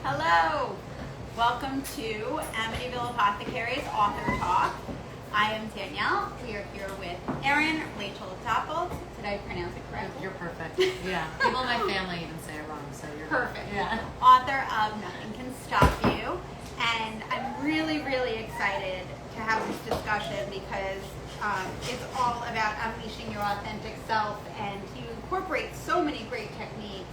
Hello! Welcome to Amityville Apothecary's Author Talk. I am Danielle. We are here with Erin, Rachel Dopplelt. Did I pronounce it correctly? You're perfect. Yeah. People in my family even say it wrong, so you're perfect. Yeah. Author of Nothing Can Stop You. And I'm really, really excited to have this discussion because it's all about unleashing your authentic self, and you incorporate so many great techniques,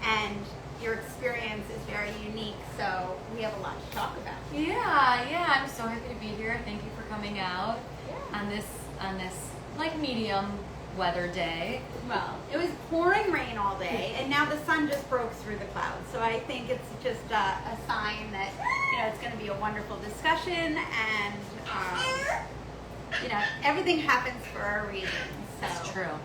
and your experience is very unique, so we have a lot to talk about. Yeah. I'm so happy to be here. Thank you for coming out on this like medium weather day. Well, it was pouring rain all day, and now the sun just broke through the clouds. So I think it's just a sign that it's going to be a wonderful discussion, and everything happens for a reason. So. That's true.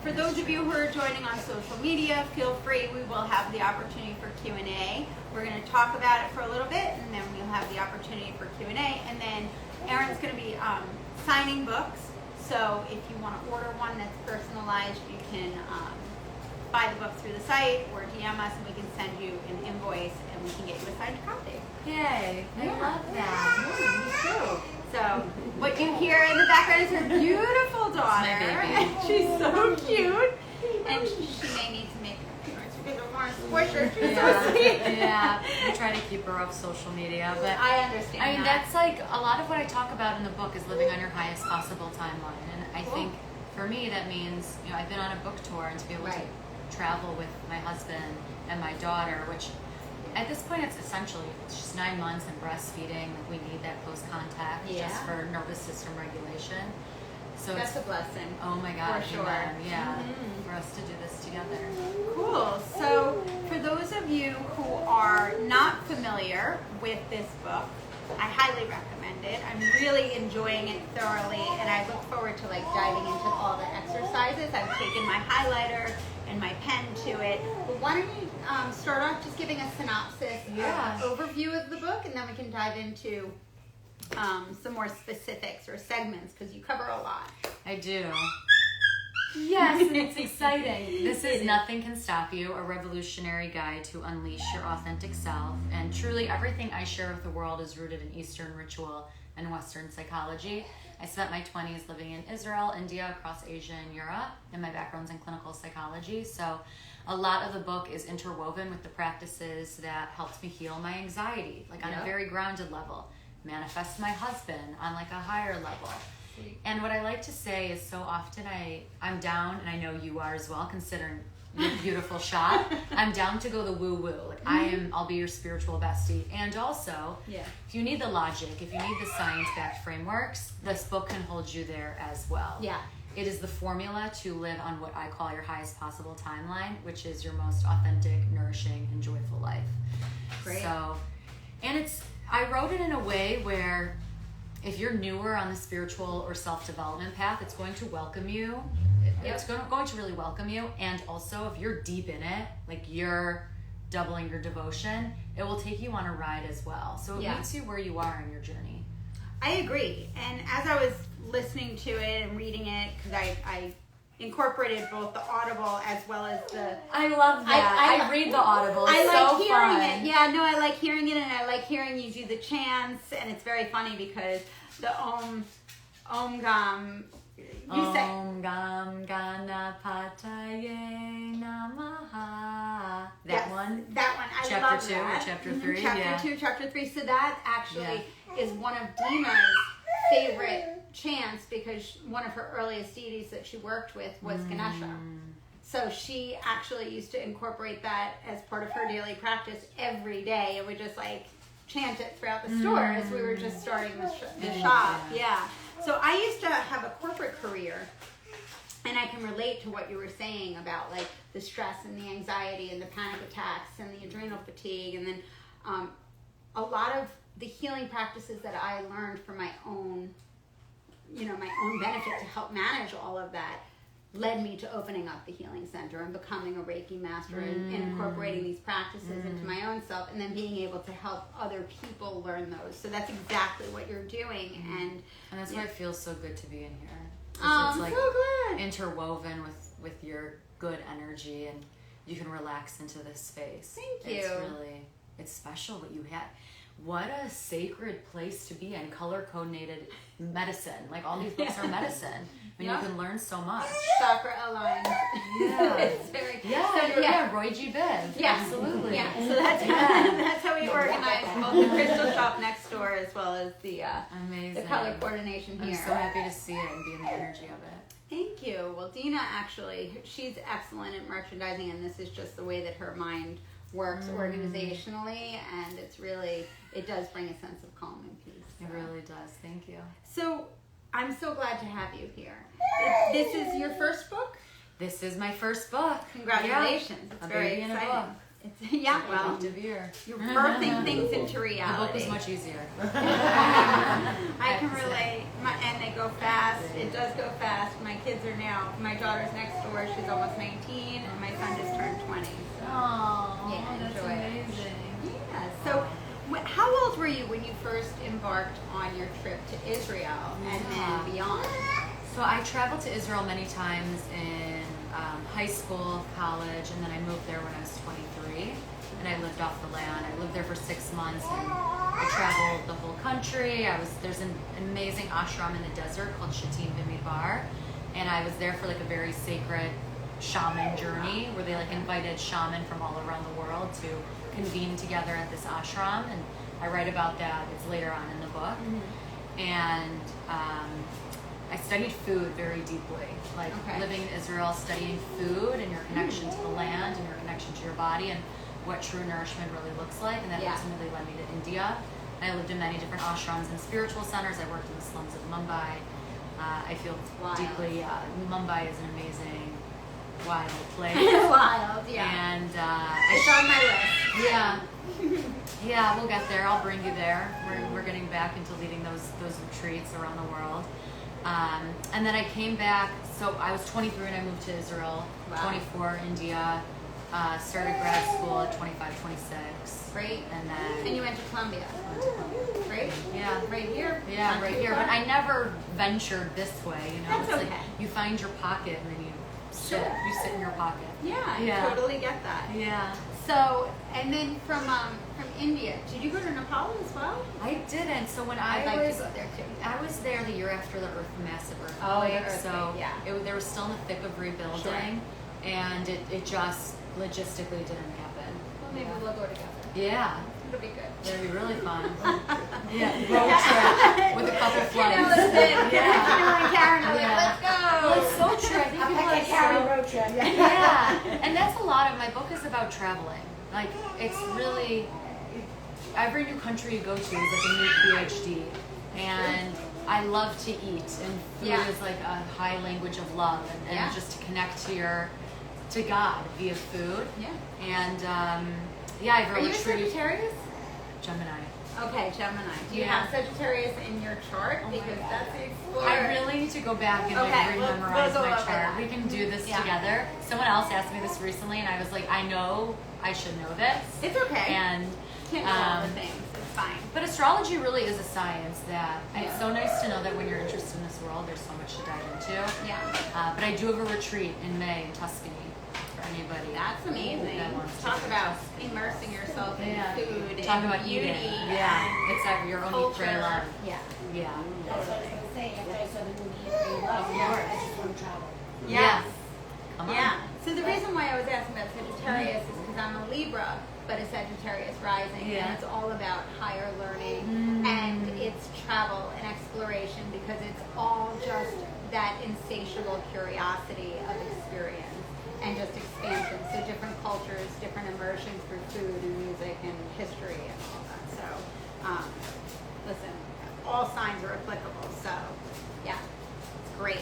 For those of you who are joining on social media, feel free. We will have the opportunity for Q&A. We're going to talk about it for a little bit, and then we'll have the opportunity for Q&A. And then Erin's going to be signing books. So if you want to order one that's personalized, you can buy the book through the site or DM us, and we can send you an invoice, and we can get you a signed copy. Yay! I love that. Me too. So what you hear in the background is her beautiful daughter. It's my baby. And she's so cute. And she may need to make an appearance because I want to squish her. She's so sweet. Yeah. I try to keep her off social media, but I understand. I mean, that's like a lot of what I talk about in the book is living on your highest possible timeline. And I think for me that means, I've been on a book tour, and to be able to travel with my husband and my daughter, which at this point it's just 9 months and breastfeeding. Like, we need that close contact just for nervous system regulation. So that's a blessing. Oh my God. For sure. Yeah. For us to do this together. Cool. So for those of you who are not familiar with this book, I highly recommend it. I'm really enjoying it thoroughly, and I look forward to diving into all the exercises. I've taken my highlighter and my pen to it. But why don't you start off just giving a synopsis, overview of the book, and then we can dive into some more specifics or segments, because you cover a lot. I do. Yes, and it's exciting. This is Nothing Can Stop You, a revolutionary guide to unleash your authentic self. And truly everything I share with the world is rooted in Eastern ritual and Western psychology. I spent my 20s living in Israel, India, across Asia, and Europe, and my background's in clinical psychology. So a lot of the book is interwoven with the practices that helped me heal my anxiety, on a very grounded level, manifest my husband on a higher level. And what I like to say is, so often I'm down, and I know you are as well, considering your beautiful shot. I'm down to go the woo-woo. I'll be your spiritual bestie. And also, if you need the logic, if you need the science-backed frameworks, this book can hold you there as well. Yeah. It is the formula to live on what I call your highest possible timeline, which is your most authentic, nourishing, and joyful life. Great. So, and I wrote it in a way where if you're newer on the spiritual or self-development path, it's going to welcome you. It's going to really welcome you. And also, if you're deep in it, you're doubling your devotion, it will take you on a ride as well. So it meets you where you are in your journey. I agree. And as I was listening to it and reading it, because I incorporated both the Audible as well as the... I love that. I read the Audible. It's so hearing fun. it. Yeah, no, I like hearing it, and I like hearing you do the chants, and it's very funny because the Om Gam... Om Gam Ganapataye Namaha. That one? That one. I chapter love 2 that. or Chapter 3? Chapter 2, Chapter 3. So that actually is one of Dima's favorite chants, because one of her earliest deities that she worked with was Ganesha. So she actually used to incorporate that as part of her daily practice every day, and would just chant it throughout the store as we were just starting the shop. Yeah. So I used to have a corporate career, and I can relate to what you were saying about the stress and the anxiety and the panic attacks and the adrenal fatigue, and then a lot of the healing practices that I learned for my own benefit to help manage all of that led me to opening up the healing center and becoming a Reiki master and incorporating these practices into my own self, and then being able to help other people learn those. So that's exactly what you're doing. And that's why it feels so good to be in here. Oh, I'm so glad. Interwoven with your good energy, and you can relax into this space. Thank you. It's really it's special what you had. What a sacred place to be in, color-coordinated medicine. Like, all these books are medicine. I mean, you can learn so much. Chakra aligned. Yeah. It's very, Roy G. Biv. Yeah. Absolutely. Yeah. So that's how we organize both the crystal shop next door as well as the Amazing. the color coordination here. I'm so happy to see it and be in the energy of it. Thank you. Well, Dina actually, she's excellent at merchandising, and this is just the way that her mind works organizationally, and it's really, it does bring a sense of calm and peace. It really does. Thank you. So I'm so glad to have you here. This is your first book? This is my first book. Congratulations. Yeah. It's very exciting. Well, you're birthing things into reality. The book was much easier. I can relate. And they go fast. It does go fast. My kids are now, my daughter's next door. She's almost 19, and my son just turned 20. So. Oh, yeah, that's enjoy amazing. Yeah. So, how old were you when you first embarked on your trip to Israel and then beyond? So I traveled to Israel many times in high school, college, and then I moved there when I was 23, and I lived off the land. I lived there for 6 months, and I traveled the whole country. There's an amazing ashram in the desert called Shatim Bimidbar, and I was there for like a very sacred shaman journey where they like invited shaman from all around the world to convene together at this ashram, and I write about that. It's later on in the book. And I studied food very deeply, like living in Israel, studying food and your connection to the land and your connection to your body and what true nourishment really looks like, and that ultimately led me to India. And I lived in many different ashrams and spiritual centers. I worked in the slums of Mumbai. I feel deeply, Mumbai is an amazing, wild place. Wild, yeah. And it's on my list. Yeah. Yeah, we'll get there. I'll bring you there. We're getting back into leading those retreats around the world. And then I came back, so I was 23 and I moved to Israel, 24 India, started grad school at 25, 26. Great. And you went to Columbia. Great. Yeah. Right here. Yeah, right here. But I never ventured this way, you know. That's it's okay. like you find your pocket and then you sit in your pocket. Yeah, I totally get that. Yeah. So, and then from India, did you go to Nepal as well? I didn't. So when I'd like to go there too. I was there the year after the massive earthquake. Oh, the earthquake, so they were still in the thick of rebuilding, and it just logistically didn't happen. Well, maybe we'll go together. Yeah. It'll be good. It'll be really fun. Road trip with a couple flights. Karen, let's go. Well, it's so true. I think people are Karen road trip. Yeah, and that's a lot of my book is about traveling. Like, it's really, every new country you go to is like a new PhD. And I love to eat, and food is like a high language of love, and just to connect to God via food. Yeah. And I've Are you really Sagittarius? Gemini. Okay, Gemini. Do you have Sagittarius in your chart? Because that's the explorer. I really need to go back and re-memorize my chart. That. We can do this together. Someone else asked me this recently, and I was like, I know I should know this. It's okay. And can't know all the things. It's fine. But astrology really is a science that it's so nice to know that when you're interested in this world, there's so much to dive into. Yeah. But I do have a retreat in May in Tuscany for anybody. That's amazing. That wants Talk to about immersing yourself in food. Talk and about beauty. eating. Yeah. It's like your own culture. eat, pray, love. Yeah. Yeah. That's what I was going to say. After I saw the movie Eat, Pray, Love, I just want to travel. Yes. Come on. Yeah. So the reason why I was asking about Sagittarius is because I'm a Libra, but a Sagittarius rising, and it's all about higher learning, and it's travel and exploration, because it's all just that insatiable curiosity of experience and just expansion. So different cultures, different immersions through food and music and history and all that. So, listen, all signs are applicable. So, yeah, it's great.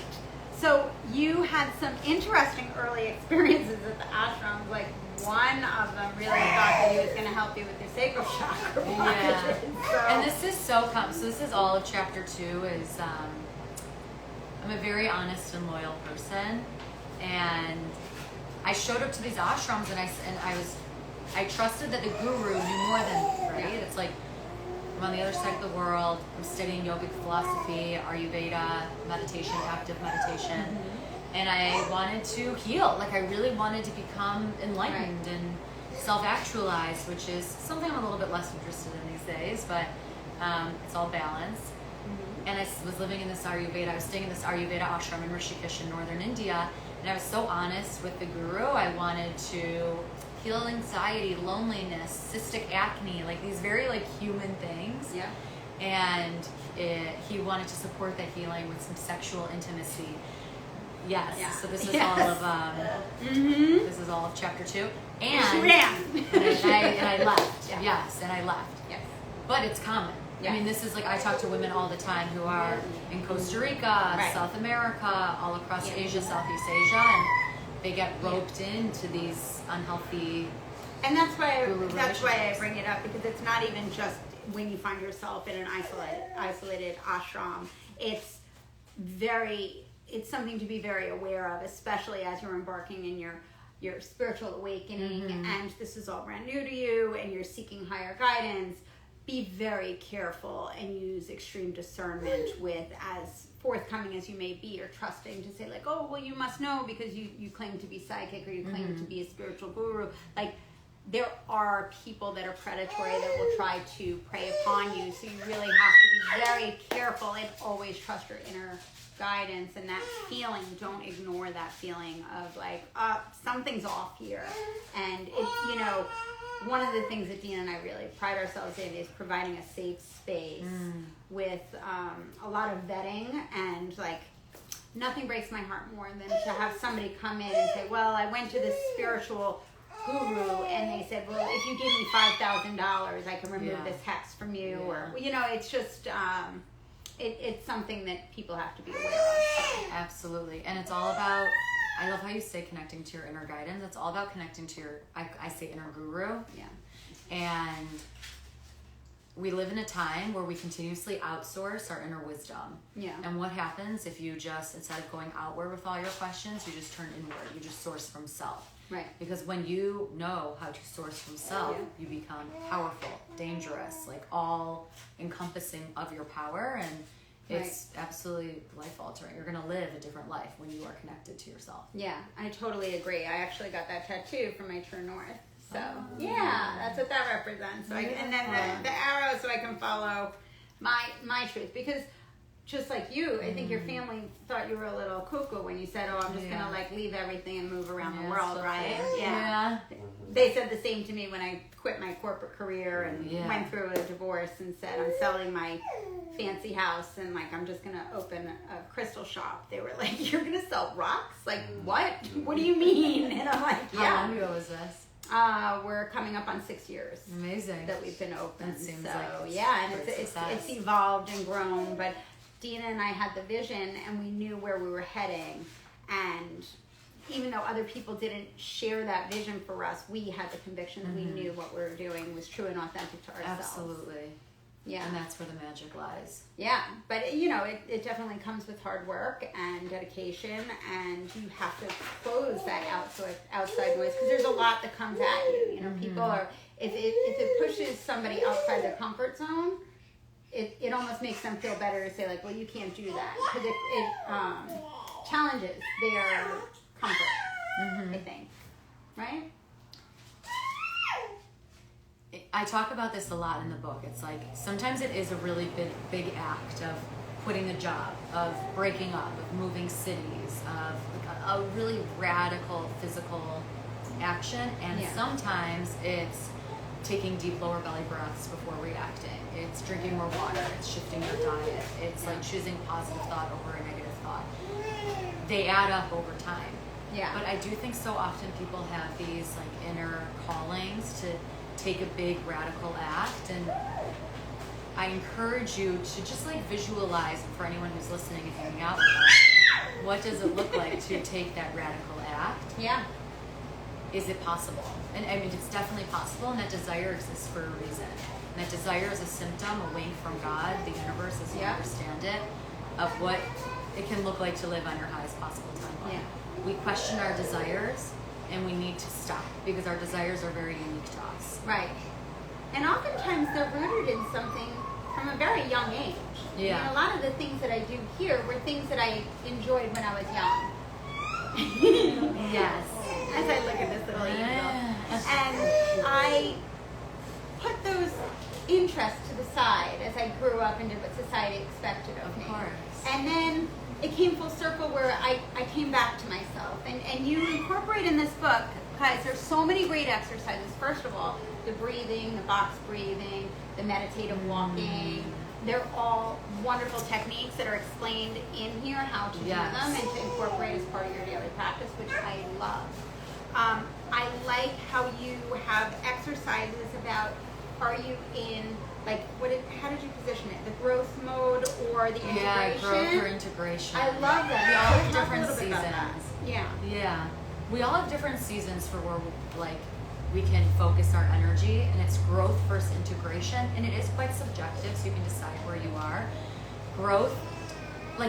So you had some interesting early experiences at the ashram. Like, one of them really thought that he was going to help you with your sacral chakra blockages. So. And this is so common. So this is all of chapter 2. Is I'm a very honest and loyal person, and I showed up to these ashrams, and I trusted that the guru knew more than me. Right? It's like, I'm on the other side of the world. I'm studying yogic philosophy, Ayurveda, meditation, active meditation. And I wanted to heal. Like, I really wanted to become enlightened and self-actualized, which is something I'm a little bit less interested in these days, but it's all balance. And I was living in this Ayurveda, I was staying in this Ayurveda ashram in Rishikesh in northern India, and I was so honest with the guru. I wanted to heal anxiety, loneliness, cystic acne, like these very like human things. Yeah. And he wanted to support the healing with some sexual intimacy. Yes. Yeah. So this is all of this is all of chapter 2. And she ran. and I left. Yeah. Yes, and I left. Yes. But it's common. Yeah. I mean, this is like, I talk to women all the time who are in Costa Rica, South America, all across Asia, Southeast Asia, and they get roped into these unhealthy. And that's why I bring it up, because it's not even just when you find yourself in an isolated ashram. It's something to be very aware of, especially as you're embarking in your spiritual awakening, and this is all brand new to you, and you're seeking higher guidance. Be very careful and use extreme discernment with, as forthcoming as you may be, or trusting to say like, oh, well, you must know because you claim to be psychic, or you claim to be a spiritual guru. Like, there are people that are predatory that will try to prey upon you, so you really have to be very careful and always trust your inner guidance and that feeling. Don't ignore that feeling of like, something's off here. And it, one of the things that Dina and I really pride ourselves in is providing a safe space with a lot of vetting, and like, nothing breaks my heart more than to have somebody come in and say, well, I went to this spiritual guru and they said, well, if you give me $5,000, I can remove this hex from you. Or, it's just, it's something that people have to be aware of. Absolutely. And it's all about, I love how you say connecting to your inner guidance. It's all about connecting to your, I say inner guru. Yeah. And we live in a time where we continuously outsource our inner wisdom. Yeah. And what happens if you just, instead of going outward with all your questions, you just turn inward. You just source from self. Right. Because when you know how to source from self, you become powerful, dangerous, like all encompassing of your power, and it's absolutely life altering. You're going to live a different life when you are connected to yourself. Yeah, I totally agree. I actually got that tattoo from my true north. So that's what that represents. So and then the arrow, so I can follow my truth. Because just like you, I think your family thought you were a little cuckoo when you said, I'm just going to like leave everything and move around the world, right? Yeah. They said the same to me when I quit my corporate career and went through a divorce and said, I'm selling my fancy house and like, I'm just going to open a crystal shop. They were like, you're going to sell rocks? Like, what? What do you mean? And I'm like, How long ago was this? We're coming up on 6 years. Amazing. That we've been open. That seems and it's evolved and grown, but Dina and I had the vision and we knew where we were heading, and even though other people didn't share that vision for us, we had the conviction that we knew what we were doing was true and authentic to ourselves. Absolutely. Yeah. And that's where the magic lies. Yeah. But, it definitely comes with hard work and dedication, and you have to close that outside noise, because there's a lot that comes at you. People are, if it pushes somebody outside their comfort zone, it almost makes them feel better to say like, well, you can't do that, because it challenges their comfort, I think, right? I talk about this a lot in the book. It's like, sometimes it is a really big act of quitting a job, of breaking up, of moving cities, of like a really radical physical action, and sometimes it's taking deep lower belly breaths before reacting. It's drinking more water. It's shifting your diet. It's like choosing positive thought over a negative thought. They add up over time. Yeah. But I do think so often people have these like inner callings to take a big radical act, and I encourage you to just like visualize, for anyone who's listening and hanging out with us, what does it look like to take that radical act? Yeah. Is it possible? And I mean, it's definitely possible, and that desire exists for a reason. And that desire is a symptom, a wink from God, the universe as you understand it, of what it can look like to live on your highest possible timeline. Yeah. We question our desires, and we need to stop, because our desires are very unique to us. Right. And oftentimes they're rooted in something from a very young age. Yeah. I mean, a lot of the things that I do here were things that I enjoyed when I was young. Yes. As I look at this little angel. And I put those interests to the side as I grew up and did what society expected of me. course. And then it came full circle where I came back to myself. And you incorporate in this book, guys, there's so many great exercises. First of all, the breathing, the box breathing, the meditative walking. They're all wonderful techniques that are explained in here, how to do them and to incorporate as part of your daily practice, which I love. I like how you have exercises about, are you in, like, how did you position it? The growth mode or the integration? Yeah, growth or integration. I love that. We all have Talk different a little bit about that. seasons. Yeah. Yeah. We all have different seasons for where, we can focus our energy, and it's growth versus integration, and it is quite subjective, so you can decide where you are. Growth,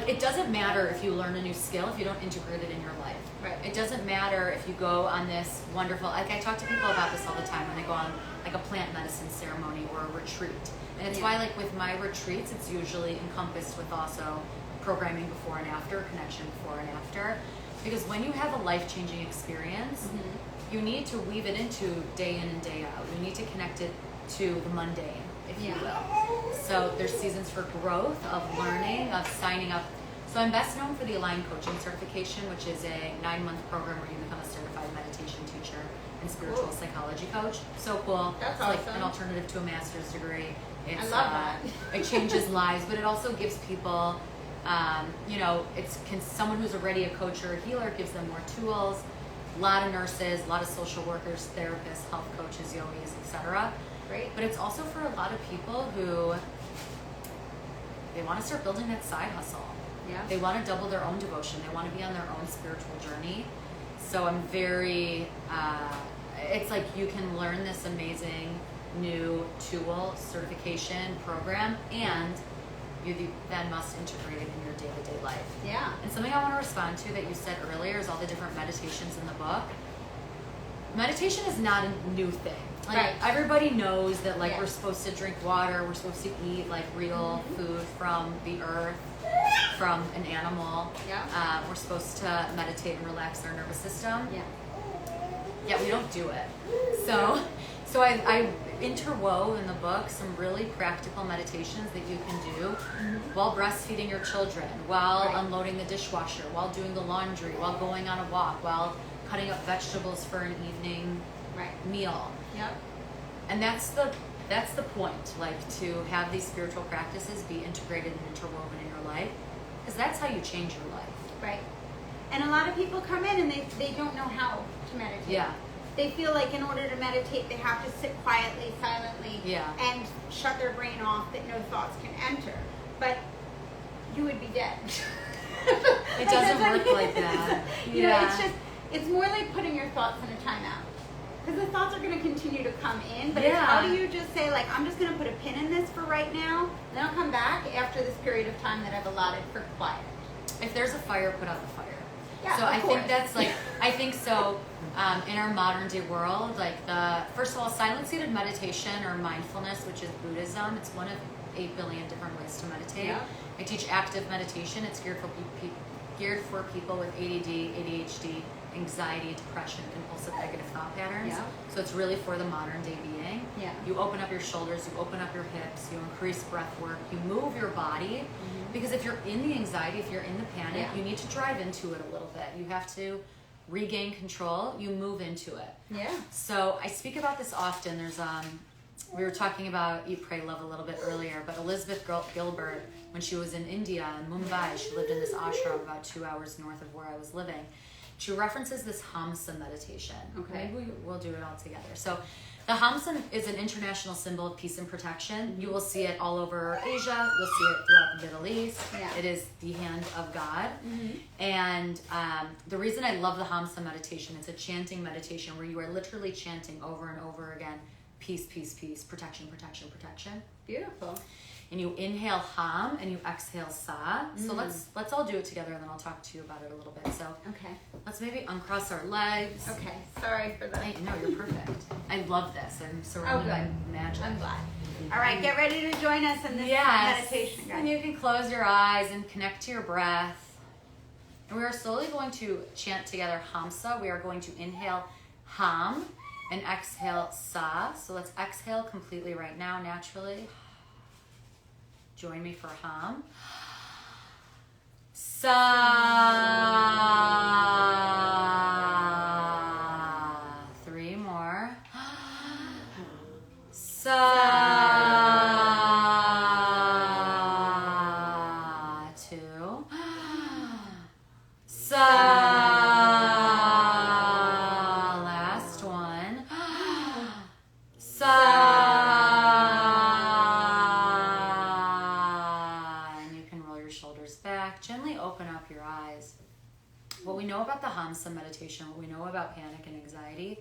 it doesn't matter if you learn a new skill if you don't integrate it in your life. Right. It doesn't matter if you go on this wonderful, I talk to people about this all the time when they go on a plant medicine ceremony or a retreat. And it's why with my retreats, it's usually encompassed with also programming before and after, connection before and after. Because when you have a life-changing experience, you need to weave it into day in and day out. You need to connect it to the mundane, if you will. So there's seasons for growth, of learning, of signing up. So I'm best known for the Aligned Coaching Certification, which is a 9-month program where you become a certified meditation teacher and spiritual psychology coach. So cool. That's it's awesome. like an alternative to a master's degree. It's, I love that. It changes lives, but it also gives people, someone who's already a coach or a healer gives them more tools. A lot of nurses, a lot of social workers, therapists, health coaches, yogis, etc. Great. But it's also for a lot of people who they want to start building that side hustle. Yeah. They want to double their own devotion. They want to be on their own spiritual journey. So I'm very, it's like you can learn this amazing new tool, certification program, and you then must integrate it in your day-to-day life. Yeah. And something I want to respond to that you said earlier is all the different meditations in the book. Meditation is not a new thing. Everybody knows that we're supposed to drink water, we're supposed to eat real food from the earth, from an animal. Yeah. We're supposed to meditate and relax our nervous system. Yeah. Yet we don't do it. So I interwove in the book some really practical meditations that you can do while breastfeeding your children, while unloading the dishwasher, while doing the laundry, while going on a walk, while cutting up vegetables for an evening meal. Yep. And that's the point, to have these spiritual practices be integrated and interwoven in your life, because that's how you change your life. Right. And a lot of people come in and they don't know how to meditate. Yeah. They feel like in order to meditate, they have to sit quietly, silently, and shut their brain off that no thoughts can enter. But you would be dead. It doesn't work like that. It's more like putting your thoughts in a timeout. Because the thoughts are going to continue to come in, but it's how do you just say, I'm just going to put a pin in this for right now, and then I'll come back after this period of time that I've allotted for quiet. If there's a fire, put out the fire. Yeah, so I course. think that's in our modern day world, first of all, silent seated meditation or mindfulness, which is Buddhism, it's one of 8 billion different ways to meditate. Yeah. I teach active meditation. It's geared for people with ADD, ADHD, anxiety, depression, compulsive negative thought patterns. Yeah. So it's really for the modern day being. Yeah. You open up your shoulders, you open up your hips, you increase breath work, you move your body. Because if you're in the anxiety, if you're in the panic, you need to drive into it a little bit. You have to regain control, you move into it. Yeah. So I speak about this often. There's we were talking about Eat, Pray, Love a little bit earlier, but Elizabeth Gilbert, when she was in India, in Mumbai, she lived in this ashram about 2 hours north of where I was living. She references this Hamsa meditation. Okay. Maybe we'll do it all together. So the Hamsa is an international symbol of peace and protection. You will see it all over Asia. You'll see it throughout the Middle East. Yeah. It is the hand of God. And the reason I love the Hamsa meditation, it's a chanting meditation where you are literally chanting over and over again, peace, peace, peace, protection, protection, protection. Beautiful. And you inhale Ham and you exhale Sa. So let's all do it together, and then I'll talk to you about it a little bit. So let's maybe uncross our legs. Okay. Sorry for that. No, you're perfect. I love this. I'm surrounded by magic. I'm glad. All right, get ready to join us in this meditation, guys. And you can close your eyes and connect to your breath. And we are slowly going to chant together Hamsa. We are going to inhale Ham, and exhale, sa. So let's exhale completely right now, naturally. Join me for a hum. Sa. 3 more. Sa. 2. Sa. Last one. Sa. And you can roll your shoulders back. Gently open up your eyes. What we know about the Hamsa meditation, what we know about panic and anxiety,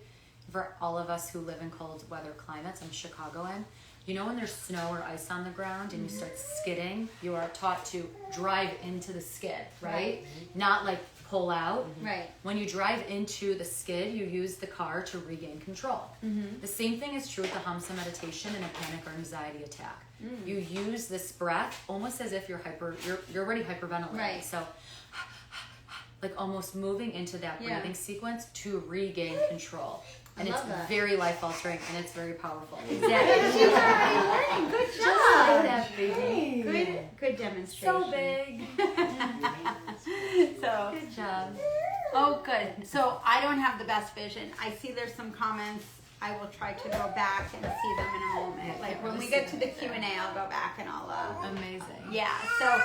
for all of us who live in cold weather climates, I'm Chicagoan, you know when there's snow or ice on the ground and you start skidding, you are taught to drive into the skid, right? Not like pull out. Right. When you drive into the skid, you use the car to regain control. The same thing is true with the Hamsa meditation in a panic or anxiety attack. You use this breath almost as if you're already hyperventilating. Right. So like almost moving into that breathing sequence to regain control. And it's very life altering and it's very powerful. Exactly. Good job. That baby. Good demonstration. So big. So Good job. oh, good. So I don't have the best vision. I see there's some comments. I will try to go back and see them in a moment. Like when we get to the Q&A, I'll go back and I'll. Amazing. Yeah. So.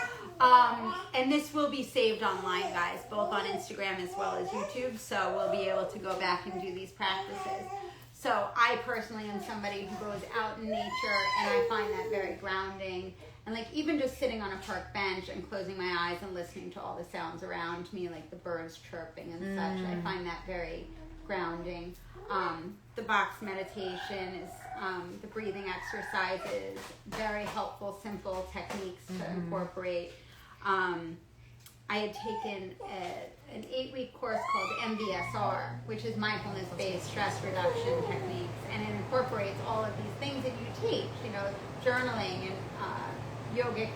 And this will be saved online, guys, both on Instagram as well as YouTube. So we'll be able to go back and do these practices. So I personally am somebody who goes out in nature, and I find that very grounding. And like even just sitting on a park bench and closing my eyes and listening to all the sounds around me, like the birds chirping and such, I find that very grounding. The box meditation is the breathing exercises, very helpful, simple techniques to incorporate. I had taken an 8-week course called MBSR, which is mindfulness-based stress reduction techniques, and it incorporates all of these things that you teach, you know, journaling and yogic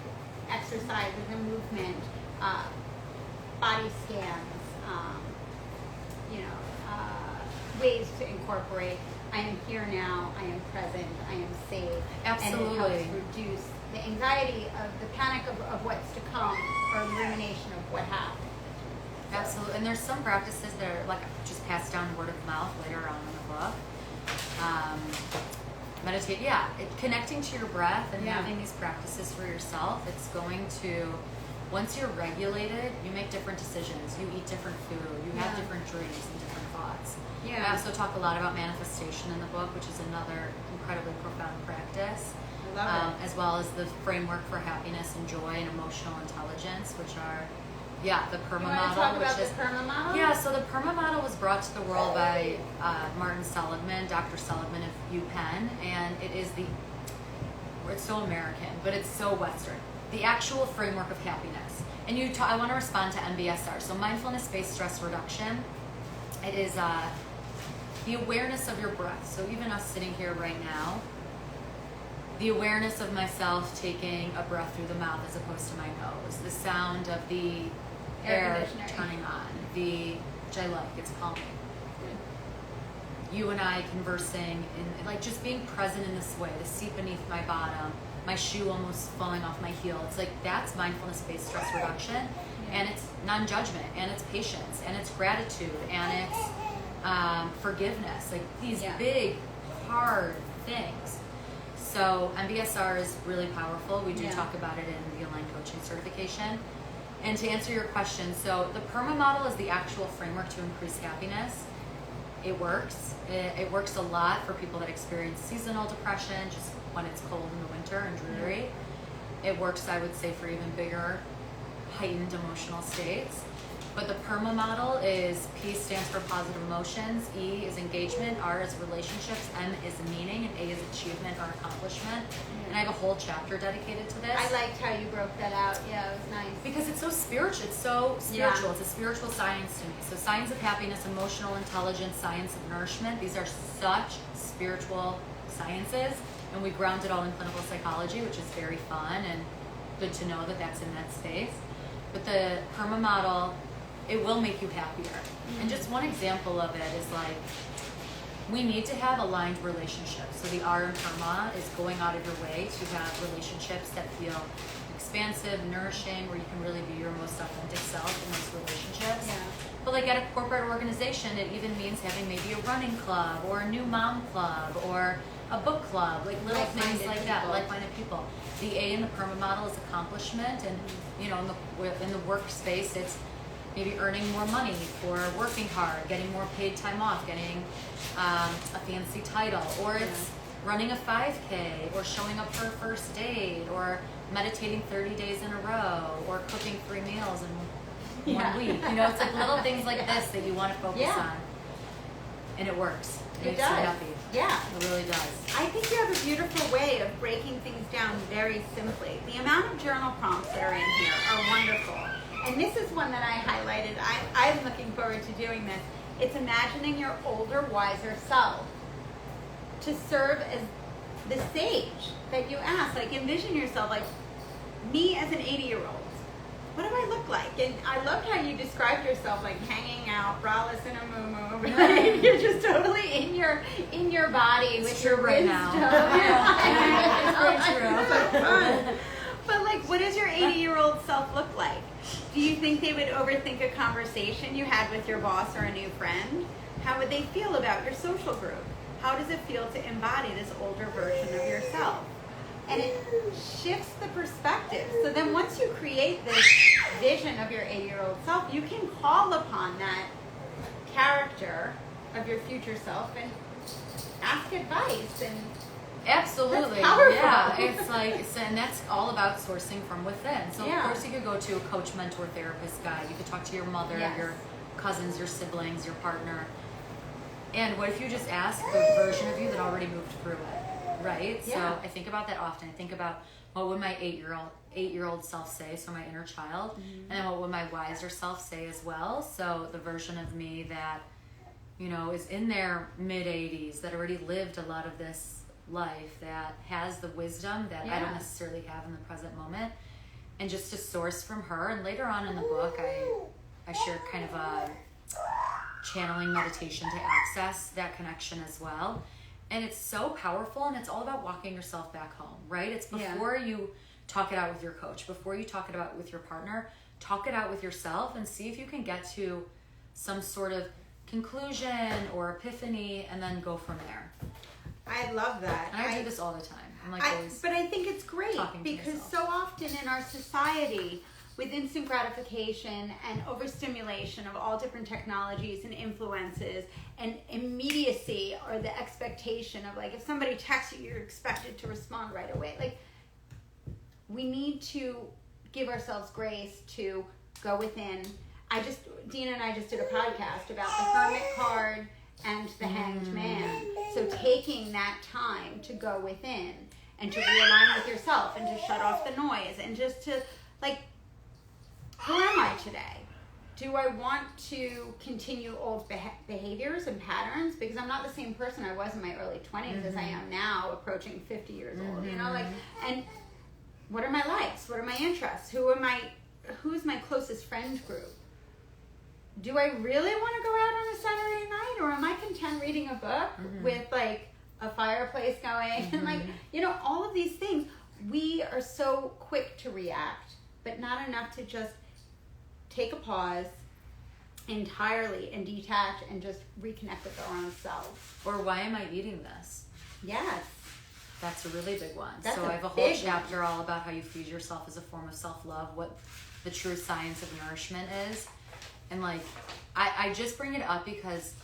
exercises and movement, body scans, ways to incorporate. I am here now, I am present, I am safe. Absolutely. And it helps reduce the anxiety of the panic of what's to come, or the rumination of what happened. Absolutely. And there's some practices that are like just passed down word of mouth later on in the book. Meditate, connecting to your breath and having these practices for yourself, it's going to, once you're regulated, you make different decisions, you eat different food, you have different dreams and different thoughts. Yeah. I also talk a lot about manifestation in the book, which is another incredibly profound practice. I love As well as the framework for happiness and joy and emotional intelligence, which are, the PERMA You want to model. talk about which the PERMA model? Yeah, so the PERMA model was brought to the world by Martin Seligman, Dr. Seligman of UPenn, and it's so American, but it's so Western. The actual framework of happiness. And I want to respond to MBSR. So mindfulness-based stress reduction, it is the awareness of your breath. So even us sitting here right now, the awareness of myself taking a breath through the mouth as opposed to my nose, the sound of the air turning on, which I like, it's calming. You and I conversing, and like just being present in this way, the seat beneath my bottom, my shoe almost falling off my heel. It's like that's mindfulness-based stress reduction, and it's non-judgment, and it's patience, and it's gratitude, and it's forgiveness, like these big, hard things. So MBSR is really powerful. We do talk about it in the Align Coaching Certification. And to answer your question, so the PERMA model is the actual framework to increase happiness. It works. It works a lot for people that experience seasonal depression, just when it's cold in the winter and dreary. It works, I would say, for even bigger, heightened emotional states. But the PERMA model is P stands for positive emotions, E is engagement, R is relationships, M is meaning, and A is achievement or accomplishment. And I have a whole chapter dedicated to this. I liked how you broke that out. Yeah, it was nice. Because it's so spiritual. It's so spiritual. It's a spiritual science to me. So science of happiness, emotional intelligence, science of nourishment. These are such spiritual sciences. And we ground it all in clinical psychology, which is very fun and good to know that that's in that space. But the PERMA model, it will make you happier. And just one example of it is like, we need to have aligned relationships. So the R in PERMA is going out of your way to have relationships that feel expansive, nourishing, where you can really be your most authentic self in those relationships. Yeah. But like at a corporate organization, it even means having maybe a running club or a new mom club or a book club, like little things like that, like-minded people. The A in the PERMA model is accomplishment, and you know, in the workspace, it's maybe earning more money for working hard, getting more paid time off, getting a fancy title, or it's running a 5K, or showing up for a first date, or meditating 30 days in a row, or cooking 3 meals in 1 week. You know, it's like little things like this that you want to focus on, and it works. It makes you happy. Yeah. It really does. I think you have a beautiful way of breaking things down very simply. The amount of journal prompts that are in here are wonderful. And this is one that I highlighted. I'm looking forward to doing this. It's imagining your older, wiser self to serve as the sage that you ask. Like, envision yourself like me as an 80-year-old. What do I look like? And I loved how you described yourself, like hanging out, braless and a moo-moo. Right? You're just totally in your body with It's your true right wisdom. now. It's very true. So fun. But like, what does your 80-year-old self look like? Do you think they would overthink a conversation you had with your boss or a new friend? How would they feel about your social group? How does it feel to embody this older version of yourself? And it shifts the perspective. So then once you create this vision of your 80-year-old self, you can call upon that character of your future self and ask advice. And absolutely, that's powerful. yeah. It's like, and that's all about sourcing from within. So Yeah. of course you could go to a coach, mentor, therapist guide. You could talk to your mother, Yes. your cousins, your siblings, your partner. And what if you just ask the version of you that already moved through it, right? Yeah. So I think about that often. I think about what would my 8-year-old self say, so my inner child, and then what would my wiser self say as well. So the version of me that, you know, is in their mid-80s, that already lived a lot of this life, that has the wisdom that I don't necessarily have in the present moment, and just to source from her. And later on in the book, I share kind of a channeling meditation to access that connection as well. And it's so powerful, and it's all about walking yourself back home, right? It's before you talk it out with your coach, before you talk it out with your partner, talk it out with yourself and see if you can get to some sort of conclusion or epiphany, and then go from there. I love that. And I do this all the time. I'm like always but I think it's great talking to because myself. so often in our society, with instant gratification and overstimulation of all different technologies and influences and immediacy, or the expectation of, like, if somebody texts you, you're expected to respond right away. Like, we need to give ourselves grace to go within. Dina and I just did a podcast about the Hermit card and the Hanged Man. So taking that time to go within and to realign with yourself and to shut off the noise and just to, like, who am I today? Do I want to continue old behaviors and patterns? Because I'm not the same person I was in my early 20s as I am now, approaching 50 years old. You know, like, and what are my likes? What are my interests? Who's my closest friend group? Do I really want to go out on a Saturday night, or am I content reading a book with, like, a fireplace going? And, like, you know, all of these things. We are so quick to react, but not enough to just take a pause entirely and detach and just reconnect with our own selves. Or why am I eating this? Yes. That's a really big one. That's so a I have a whole big chapter all about how you feed yourself as a form of self-love, what the true science of nourishment is. And, like, I just bring it up because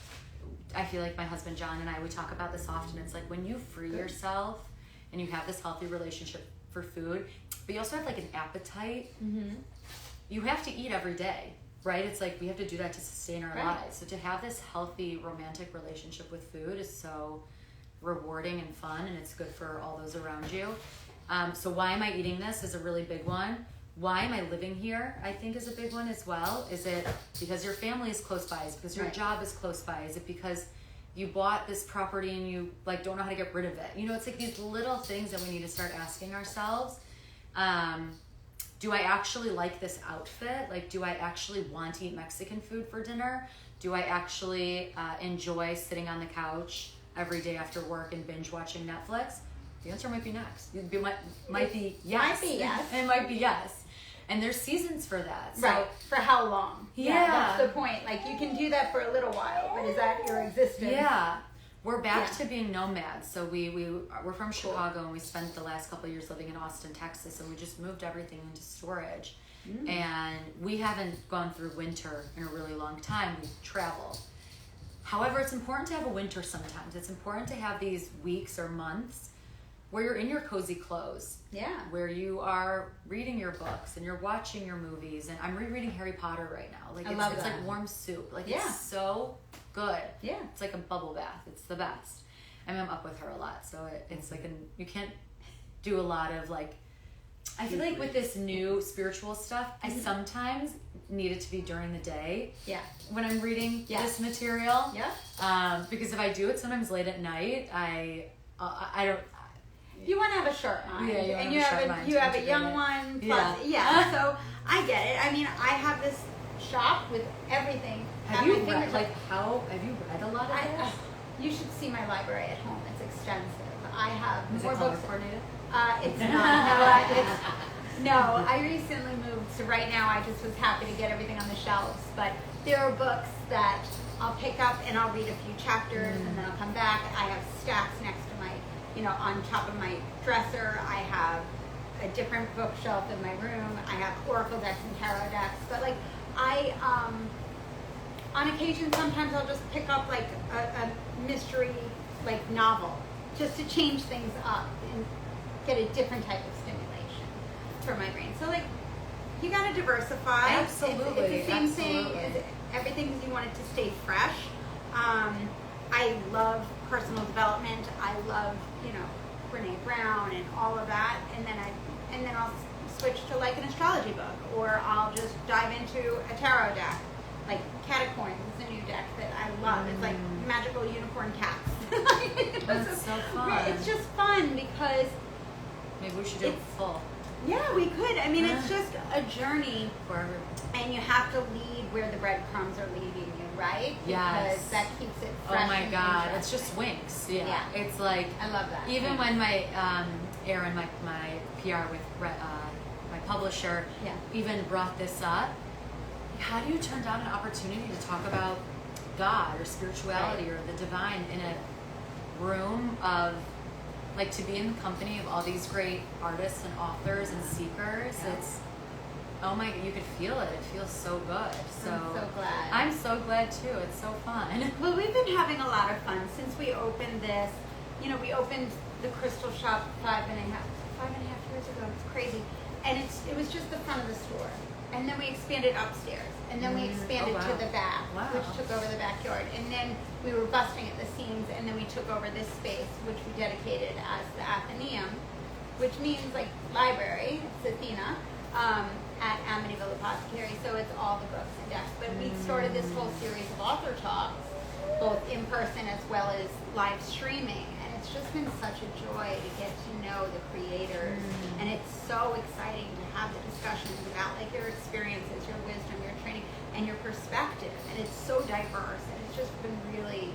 I feel like my husband John and I, we talk about this often. It's like when you free yourself and you have this healthy relationship for food, but you also have, like, an appetite, you have to eat every day, right? It's like we have to do that to sustain our lives. So to have this healthy romantic relationship with food is so rewarding and fun, and it's good for all those around you. So why am I eating this is a really big one. Why am I living here, I think, is a big one as well. Is it because your family is close by? Is it because your job is close by? Is it because you bought this property and you, like, don't know how to get rid of it? You know, it's like these little things that we need to start asking ourselves. Do I actually like this outfit? Like, do I actually want to eat Mexican food for dinner? Do I actually enjoy sitting on the couch every day after work and binge watching Netflix? The answer might be next. It might be yes. Might be yes. It might be yes. And there's seasons for that. So, right. For how long? Yeah. That's the point. Like, you can do that for a little while, but is that your existence? Yeah. We're back to being nomads. So we're from Chicago, and we spent the last couple of years living in Austin, Texas, and we just moved everything into storage. And we haven't gone through winter in a really long time. We travel. However, it's important to have a winter sometimes. It's important to have these weeks or months where you're in your cozy clothes. Yeah. Where you are reading your books and you're watching your movies. And I'm rereading Harry Potter right now. Like, it's like warm soup. Like, it's so good. Yeah. It's like a bubble bath. It's the best. I mean, I'm up with her a lot. So it's like, you can't do a lot of like, I feel like with this new spiritual stuff, I sometimes need it to be during the day. Yeah. When I'm reading this material. Yeah. Because if I do it sometimes late at night, I don't. You want to have a sharp mind. Yeah, and you have a young one. Plus, so I get it. I mean, I have this shop with everything. Have you read a lot of this? You should see my library at home. It's extensive. I have more color books. Coordinated? It's not. No, I recently moved, so right now I just was happy to get everything on the shelves. But there are books that I'll pick up and I'll read a few chapters and then I'll come back. I have stacks next to my, on top of my dresser. I have a different bookshelf in my room. I have oracle decks and tarot decks. But like on occasion, sometimes I'll just pick up like a mystery like novel just to change things up and get a different type of stimulation for my brain. So like, you gotta diversify. Absolutely. It's the same thing as everything. You want it to stay fresh. I love personal development. I love, Brene Brown and all of that. And then I'll switch to like an astrology book, or I'll just dive into a tarot deck. Like Catacoins is a new deck that I love. It's like magical unicorn cats. That's so fun. It's just fun because maybe we should do it full. Yeah, we could. I mean, it's just a journey, and you have to lead where the breadcrumbs are leading you, right? Yes. Because that keeps it fresh. Oh my God, it's just winks. Yeah. It's like, I love that. Even when my Erin, my PR with my publisher, even brought this up. How do you turn down an opportunity to talk about God or spirituality or the divine in a room of, like, to be in the company of all these great artists and authors and seekers? It's, oh my, you could feel it. It feels so good. So I'm so glad. I'm so glad too. It's so fun. Well, we've been having a lot of fun since we opened this. We opened the crystal shop 5.5 years ago. It's crazy. And it was just the front of the store. And then we expanded upstairs. And then we expanded to the back, which took over the backyard. And then we were busting at the seams. And then we took over this space, which we dedicated as the Athenaeum, which means like library. It's Athena, at Amityville Apothecary. So it's all the books and decks. But we started this whole series of author talks, both in person as well as live streaming. It's just been such a joy to get to know the creators, and it's so exciting to have the discussions about like your experiences, your wisdom, your training, and your perspective. And it's so diverse, and it's just been really,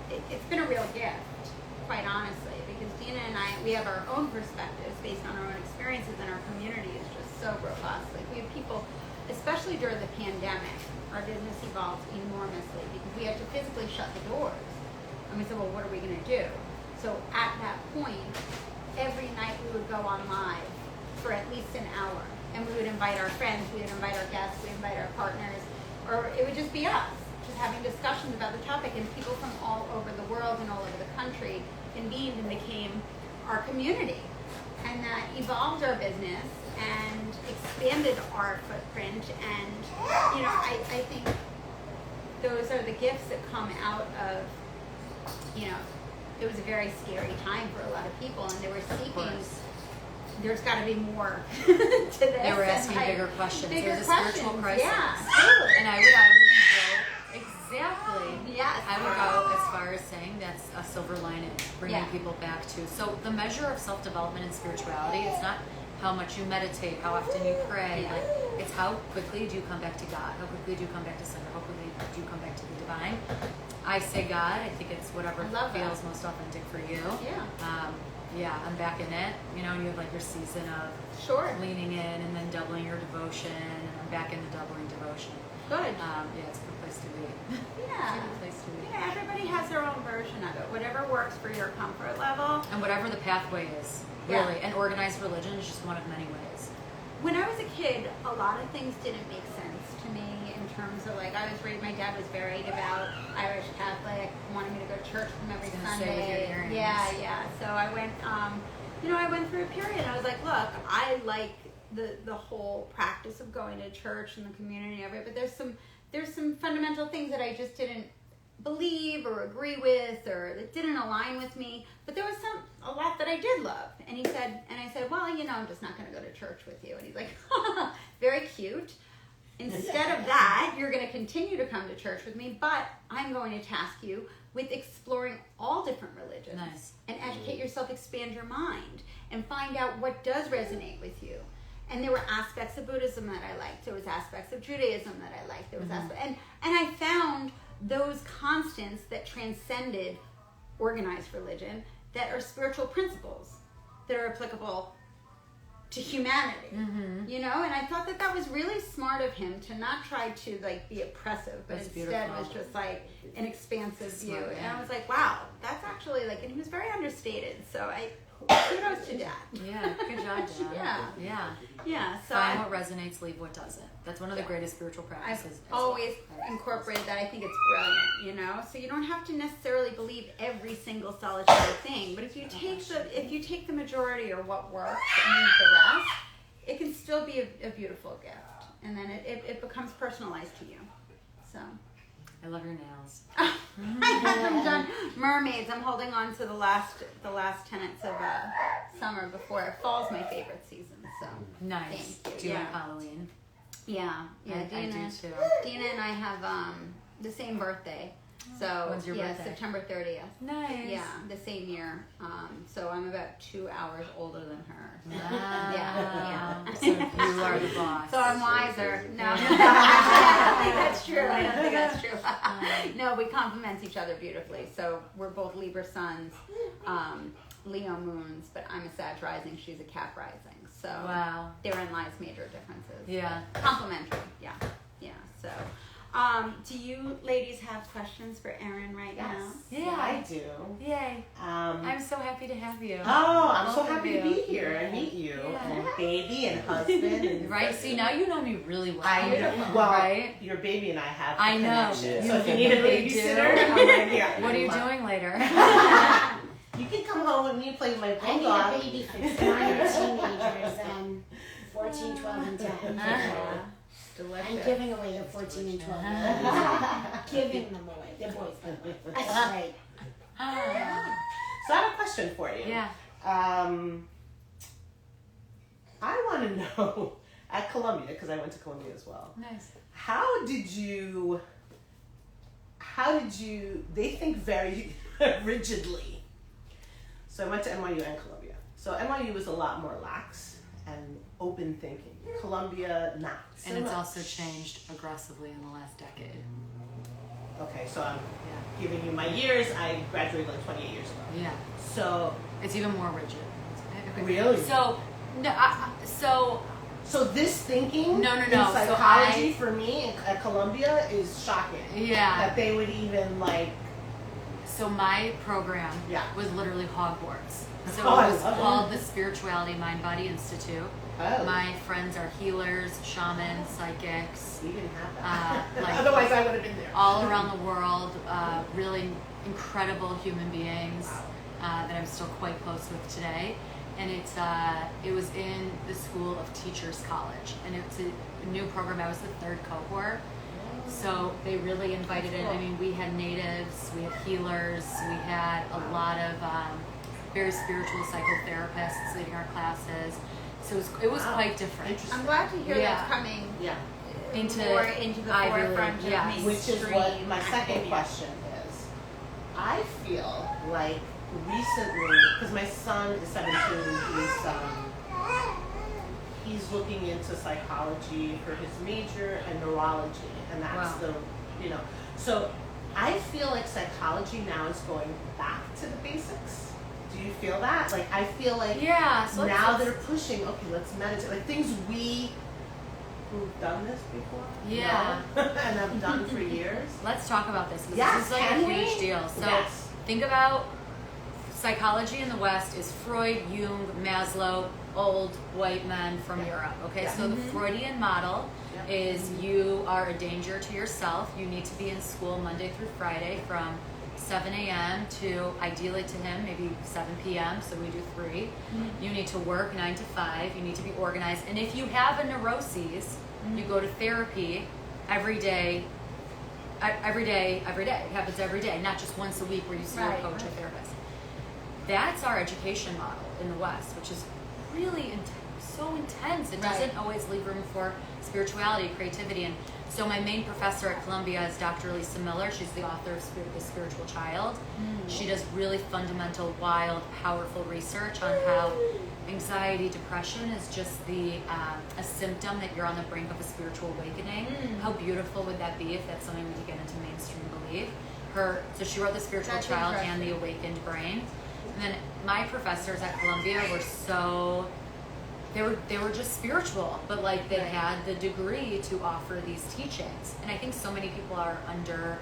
it's been a real gift, quite honestly, because Dina and I, we have our own perspectives based on our own experiences, and our community is just so robust. Like, we have people, especially during the pandemic, our business evolved enormously because we had to physically shut the doors. And we said, well, what are we going to do? So at that point, every night we would go on live for at least an hour. And we would invite our friends, we would invite our guests, we would invite our partners, or it would just be us, just having discussions about the topic. And people from all over the world and all over the country convened and became our community. And that evolved our business and expanded our footprint. And, I think those are the gifts that come out of, it was a very scary time for a lot of people, and they were seeking, there's got to be more to this. They were asking bigger questions. There's a spiritual crisis. Yeah, totally. And I would go, exactly. Yes. I would go as far as saying that's a silver lining, bringing people back to. So the measure of self-development and spirituality, it's not how much you meditate, how often you pray. Like, it's how quickly do you come back to God? How quickly do you come back to center? How quickly do you come back to the divine? I say God. I think it's whatever feels most authentic for you. Yeah, I'm back in it. You know, you have like your season of leaning in and then doubling your devotion, and I'm back in the doubling devotion. Good. Yeah, it's a good place to be. Yeah. It's a good place to be. Yeah, everybody has their own version of it. Whatever works for your comfort level. And whatever the pathway is, really. And organized religion is just one of many ways. When I was a kid, a lot of things didn't make sense to me in terms of like, I was raised, my dad was very devout, Irish Catholic, wanted me to go to church with him every Sunday. Yeah. So I went, I went through a period and I was like, look, I like the whole practice of going to church and the community of it, but there's some fundamental things that I just didn't believe or agree with, or that didn't align with me. But there was a lot that I did love. And I said, well, I'm just not going to go to church with you. And he's like, very cute. Instead of that, you're going to continue to come to church with me, but I'm going to task you with exploring all different religions. Nice. And educate yourself, expand your mind, and find out what does resonate with you. And there were aspects of Buddhism that I liked. There was aspects of Judaism that I liked. There was and I found those constants that transcended organized religion, that are spiritual principles that are applicable to humanity. And I thought that was really smart of him to not try to like be oppressive, but instead was just like an expansive view. And I was like, wow, that's actually like, and he was very understated. So kudos to Dad. Yeah, good job, Dad. Yeah. So find what resonates, leave what doesn't. That's one of the greatest spiritual practices. I've always incorporated that. I think it's brilliant, So you don't have to necessarily believe every single solitary thing, but if you take the majority or what works and leave the rest, it can still be a beautiful gift, and then it becomes personalized to you. So. I love your nails. I haven't done mermaids. I'm holding on to the last tenets of summer before fall's my favorite season. So nice. Do you like Halloween? Yeah. I do too. Dina and I have the same birthday. So when's your birthday? September 30th. Nice. Yeah, the same year. So I'm about 2 hours older than her. So, wow. Yeah. So you are the boss. So I'm wiser. No, I don't think that's true. I don't think that's true. No, we complement each other beautifully. So we're both Libra suns, Leo moons, but I'm a Sag rising. She's a Cap rising. So therein lies major differences. Yeah. Complementary. Yeah. So. Do you ladies have questions for Erin right now? Yeah, I do. Yay. I'm so happy to have you. Oh, I'm so happy to be here and meet you. And baby and husband. And right, see, now you know me really well. I know. Well, right? Your baby and I have I know. connection. So if you need a babysitter, I'm right here. What are you doing later? You can come home with me and play with my I bulldog. need a baby for 9 teenagers, 14, 12, and 10. Delicious. I'm giving away the 14 and 12 year olds. Giving them away. They're boys, by the way. That's right. So I have a question for you. Yeah. I want to know, at Columbia, because I went to Columbia as well. Nice. How did you, they think very rigidly. So I went to NYU and Columbia. So NYU was a lot more lax and open thinking. Columbia, not so And it's much. also changed aggressively in the last decade. Okay, so I'm giving you my years. I graduated like 28 years ago. Yeah. So it's even more rigid. Really? So, no, So this thinking No. in psychology for me at Columbia is shocking. Yeah. That they would even like. So my program was literally Hogwarts. So it was called the Spirituality Mind Body Institute. Oh. My friends are healers, shamans, psychics. We didn't have that. Like Otherwise, I would have been there. all around the world, really incredible human beings that I'm still quite close with today. And it was in the School of Teachers College, and it's a new program. I was the third cohort, so they really invited in. I mean, we had natives, we had healers, we had a lot of very spiritual psychotherapists leading our classes. So it was quite different. I'm glad to hear that's coming more into the forefront of mainstream. Which is what my second question is. I feel like recently, because my son is 17, he's he's looking into psychology for his major and neurology, and that's so I feel like psychology now is going back to the basics. Do you feel that? Like, I feel like so now they're pushing, okay, let's meditate. Like, things who've done this before. And have done for years. Let's talk about this. Yes, this is like a huge deal. So think about psychology in the West is Freud, Jung, Maslow, old white men from Europe. Okay, so the Freudian model is you are a danger to yourself. You need to be in school Monday through Friday from 7 a.m. to, ideally to him, maybe 7 p.m., so we do 3. You need to work 9 to 5. You need to be organized. And if you have a neuroses, you go to therapy every day. It happens every day, not just once a week where you see a coach or therapist. That's our education model in the West, which is really so intense. It doesn't always leave room for spirituality, creativity, and so my main professor at Columbia is Dr. Lisa Miller. She's the author of The Spiritual Child. She does really fundamental, wild, powerful research on how anxiety, depression is just a symptom that you're on the brink of a spiritual awakening. How beautiful would that be if that's something we could get into mainstream belief? So she wrote The Spiritual Child and The Awakened Brain. And then my professors at Columbia were so... They were just spiritual, but like they had the degree to offer these teachings. And I think so many people are under,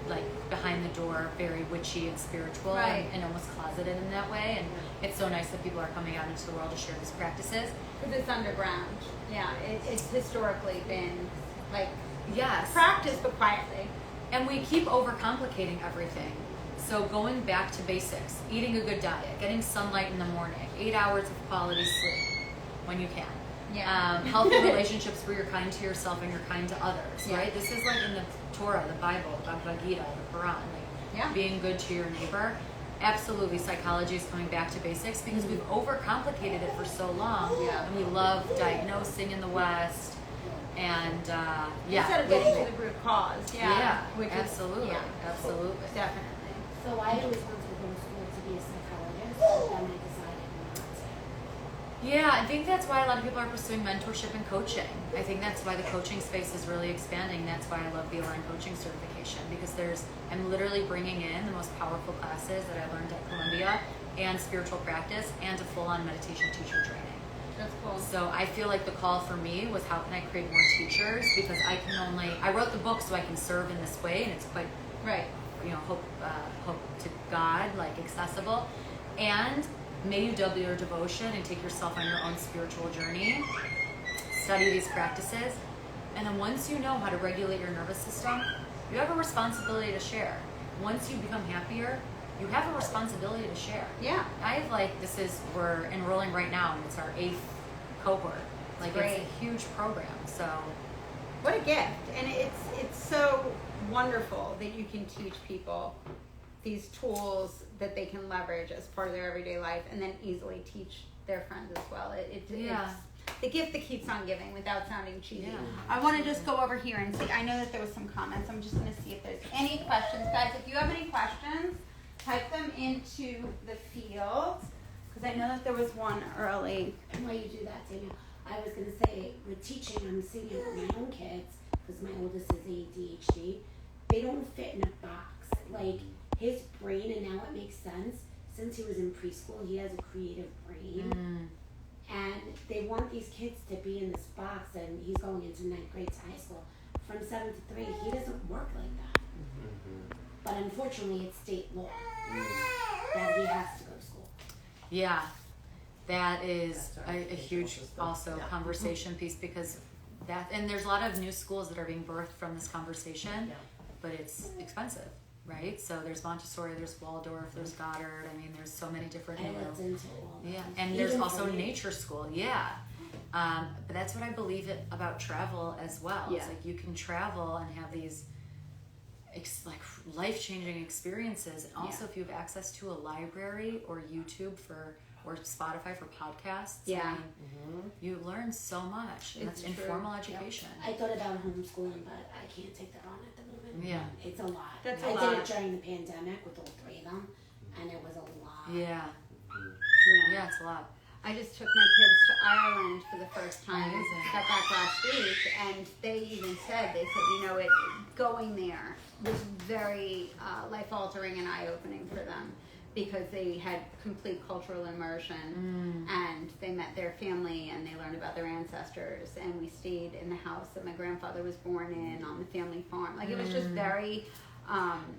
like, behind the door, very witchy and spiritual and almost closeted in that way. And it's so nice that people are coming out into the world to share these practices. Because it's underground. Yeah, it's historically been like yes, practiced, but quietly. And we keep overcomplicating everything. So going back to basics, eating a good diet, getting sunlight in the morning, 8 hours of quality sleep when you can. Healthy relationships where you're kind to yourself and you're kind to others, right? This is like in the Torah, the Bible, the Bhagavad Gita, the Quran, like being good to your neighbor. Absolutely, psychology is coming back to basics because we've overcomplicated it for so long. And we love diagnosing in the West. And instead of getting to the root cause. Which absolutely. Absolutely. Definitely. So I always wanted to go to school to be a psychologist, but then I decided not to. Yeah, I think that's why a lot of people are pursuing mentorship and coaching. I think that's why the coaching space is really expanding. That's why I love the Erin coaching certification, because I'm literally bringing in the most powerful classes that I learned at Columbia and spiritual practice and a full-on meditation teacher training. That's cool. So I feel like the call for me was how can I create more teachers, because I wrote the book so I can serve in this way, and it's quite hope to God, like accessible. And may you double your devotion and take yourself on your own spiritual journey, study these practices, and then once you know how to regulate your nervous system, you have a responsibility to share. Once you become happier, you have a responsibility to share. We're enrolling right now, and it's our 8th cohort. Like, it's a huge program. So what a gift. And it's so wonderful that you can teach people these tools that they can leverage as part of their everyday life, and then easily teach their friends as well. It's the gift that keeps on giving without sounding cheesy. I want to just go over here and see. I know that there was some comments. I'm just going to see if there's any questions. Guys, if you have any questions, type them into the field, because I know that there was one early. And while you do that, Daniel, I was going to say, with teaching, I'm seeing it with my own kids, because my oldest is ADHD. They don't fit in a box. Like, his brain, and now it makes sense, since he was in preschool, he has a creative brain. And they want these kids to be in this box, and he's going into 9th grade to high school. From 7 to 3, he doesn't work like that. But unfortunately, it's state law that he has to go to school. Yeah, that is a huge conversation piece, because and there's a lot of new schools that are being birthed from this conversation, but it's expensive, right? So there's Montessori, there's Waldorf, there's Goddard. I mean, there's so many different. I looked into all that. Yeah, and there's also nature school. Yeah. But that's what I believe about travel as well. It's like you can travel and have these life-changing experiences, and also if you have access to a library or YouTube or Spotify for podcasts, you learn so much. And it's informal education. I thought about homeschooling, but I can't take that on at the moment. Yeah, it's a lot. I did it during the pandemic with all 3 of them, and it was a lot. Yeah, it's a lot. I just took my kids to Ireland for the first time. Amazing. Got back last week, and they even said, going there was very life-altering and eye-opening for them because they had complete cultural immersion, and they met their family, and they learned about their ancestors, and we stayed in the house that my grandfather was born in on the family farm. Like, it was just very...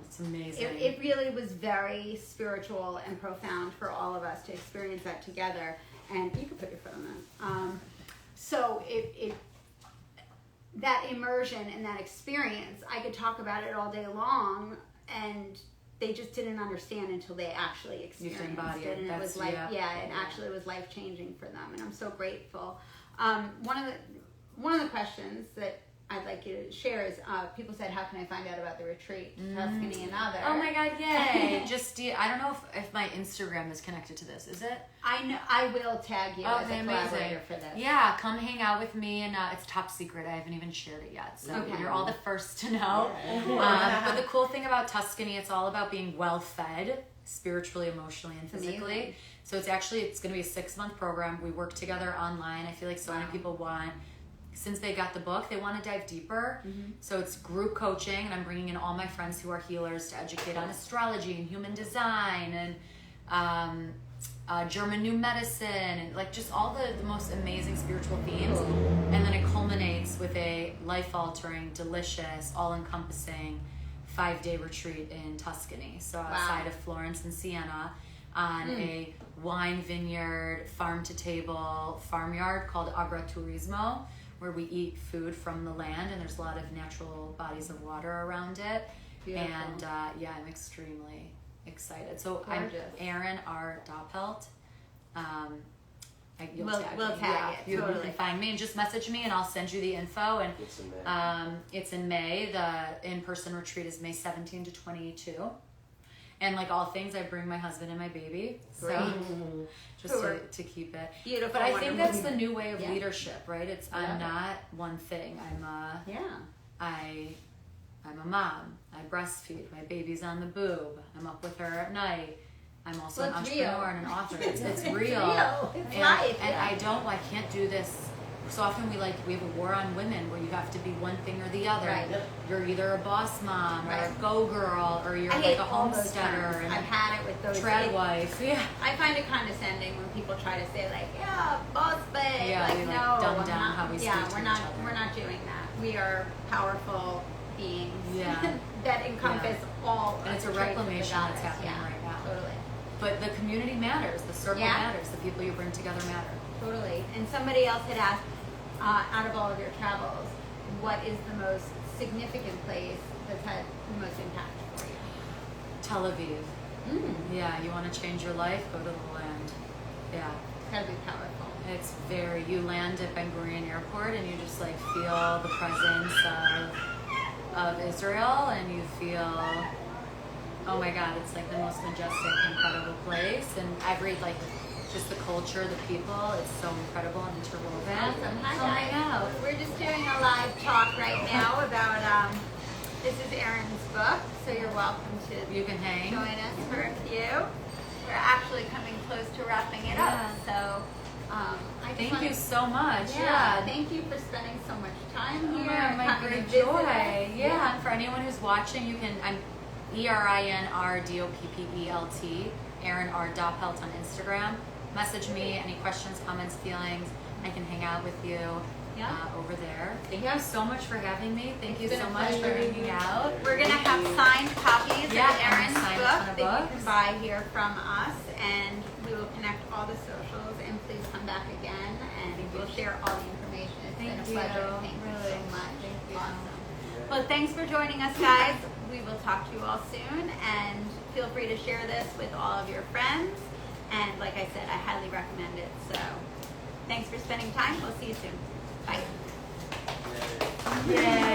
It's amazing. It really was very spiritual and profound for all of us to experience that together. And you can put your foot on that. So that immersion and that experience, I could talk about it all day long, and they just didn't understand until they actually experienced it. And it was like, it actually was life changing for them. And I'm so grateful. One of the questions that I'd like you to share is people said, how can I find out about the retreat, Tuscany and other? Oh my God, yay. I don't know if my Instagram is connected to this. Is it? I will tag you as a collaborator for this. Yeah, come hang out with me, and it's top secret. I haven't even shared it yet, so you're all the first to know. But the cool thing about Tuscany, it's all about being well fed, spiritually, emotionally, and physically. Amazing. So it's going to be a 6-month program. We work together online. I feel like so many people want... Since they got the book, they want to dive deeper. So it's group coaching, and I'm bringing in all my friends who are healers to educate on astrology and human design and German new medicine, and like just all the most amazing spiritual themes. And then it culminates with a life-altering, delicious, all-encompassing 5-day retreat in Tuscany. So outside of Florence and Siena, on a wine vineyard, farm-to-table farmyard called Agriturismo, where we eat food from the land, and there's a lot of natural bodies of water around it. Beautiful. And I'm extremely excited. So gorgeous. I'm Erin R. Dopplelt. We'll tag it. You Totally. can find me and just message me, and I'll send you the info. And it's in May. The in-person retreat is May 17 to 22. And like all things, I bring my husband and my baby. So just to keep it. Beautiful. But I think that's the new way of leadership, right? I'm not one thing. I'm a mom. I breastfeed. My baby's on the boob. I'm up with her at night. I'm also an entrepreneur and an author. It's real. It's and, life. And I can't do this. So often we have a war on women where you have to be one thing or the other. Right. You're either a boss mom or a go girl, or you're like a homesteader. And I've had it with those. Trad wife. Yeah. I find it condescending when people try to say like, boss babe. Yeah, like, we no, dumb down how we speak to each other. We're not doing that. We are powerful beings Yeah. that encompass all. And it's a reclamation that's happening right now. Totally. But the community matters. The circle matters. The people you bring together matter. Totally. And somebody else had asked, out of all of your travels, what is the most significant place that's had the most impact for you? Tel Aviv. Yeah, you want to change your life? Go to the land. Yeah. It's gotta be powerful. It's you land at Ben Gurion Airport, and you just like feel the presence of Israel, and you feel, oh my God, it's like the most majestic, incredible place. And every just the culture, the people, it's so incredible and interwoven. Awesome. Hi guys. We're just doing a live talk right now about, this is Erin's book, so you're welcome to join us for a few. We're actually coming close to wrapping it up, so thank you so much. Yeah, thank you for spending so much time here. My great joy. Yeah, and for anyone who's watching, I'm ErinR Dopppelt, Erin R. Dopplelt on Instagram. Message me any questions, comments, feelings. I can hang out with you over there. Thank you so much for having me. Thank you so much for hanging out. We're going to have signed copies of Erin's book that you can buy here from us, and we will connect all the socials, and please come back again, and we'll share all the information. It's been a pleasure. Thank you so much. Awesome. Well, thanks for joining us, guys. We will talk to you all soon, and feel free to share this with all of your friends. And like I said, I highly recommend it. So thanks for spending time. We'll see you soon. Bye. Yay.